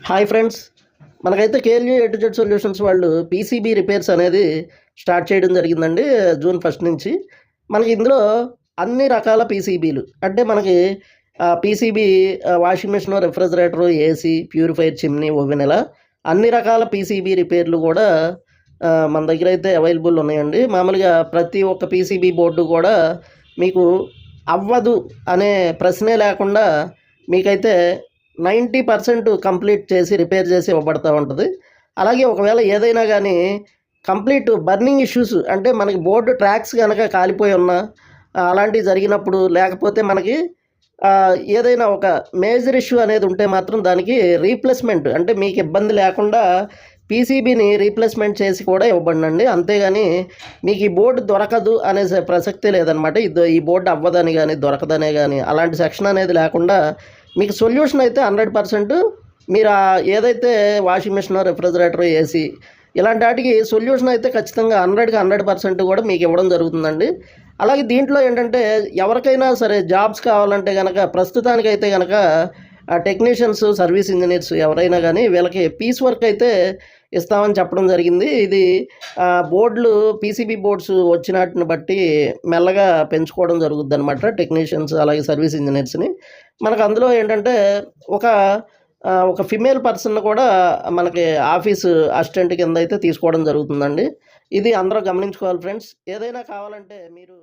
Hi friends, మనకైతే KLU A to Z solutions వాళ్ళు PCB repairs అనేది స్టార్ట్ చేయడం జరిగిందండి జూన్ 1 నుంచి. మనకి ఇందులో అన్ని రకాల పీసీబీలు అంటే మనకి PCB washing machine, refrigerator, AC, purifier, chimney, oven ఇలా అన్ని రకాల పీసీబీ రిపేర్లు కూడా మన దగ్గర అయితే అవైలబుల్ ఉన్నాయండి. మామూలుగా ప్రతి ఒక్క పీసీబీ బోర్డు కూడా మీకు అవ్వదు అనే ప్రశ్నే లేకుండా మీకైతే 90% కంప్లీట్ చేసి రిపేర్ చేసి ఇవ్వబడతా ఉంటుంది. అలాగే ఒకవేళ ఏదైనా కానీ కంప్లీట్ బర్నింగ్ ఇష్యూస్ అంటే మనకి బోర్డు ట్రాక్స్ కనుక కాలిపోయి ఉన్నా అలాంటివి జరిగినప్పుడు, లేకపోతే మనకి ఏదైనా ఒక మేజర్ ఇష్యూ అనేది ఉంటే మాత్రం దానికి రీప్లేస్మెంట్ అంటే మీకు ఇబ్బంది లేకుండా పీసీబీని రీప్లేస్మెంట్ చేసి కూడా ఇవ్వబడినండి. అంతేగాని మీకు ఈ బోర్డు దొరకదు అనే ప్రసక్తే లేదనమాట. ఈ బోర్డు అవ్వదని కానీ దొరకదనే కానీ అలాంటి సెక్షన్ అనేది లేకుండా మీకు సొల్యూషన్ అయితే 100% మీరు ఏదైతే వాషింగ్ మిషన్, రెఫ్రిజిరేటర్, ఏసీ ఇలాంటి వాటికి సొల్యూషన్ అయితే ఖచ్చితంగా 100% కూడా మీకు ఇవ్వడం జరుగుతుందండి. అలాగే దీంట్లో ఏంటంటే ఎవరికైనా సరే జాబ్స్ కావాలంటే కనుక ప్రస్తుతానికైతే కనుక టెక్నీషియన్స్, సర్వీస్ ఇంజనీర్స్ ఎవరైనా కానీ వీళ్ళకి పీస్ వర్క్ అయితే ఇస్తామని చెప్పడం జరిగింది. ఇది బోర్డులు పీసీబీ బోర్డ్స్ వచ్చినట్టుని బట్టి మెల్లగా పెంచుకోవడం జరుగుద్ది అనమాట టెక్నీషియన్స్ అలాగే సర్వీస్ ఇంజనీర్స్ని. మనకు అందులో ఏంటంటే ఒక ఫిమేల్ పర్సన్ కూడా మనకి ఆఫీసు అసిస్టెంట్ కింద అయితే తీసుకోవడం జరుగుతుందండి. ఇది అందరూ గమనించుకోవాలి ఫ్రెండ్స్. ఏదైనా కావాలంటే మీరు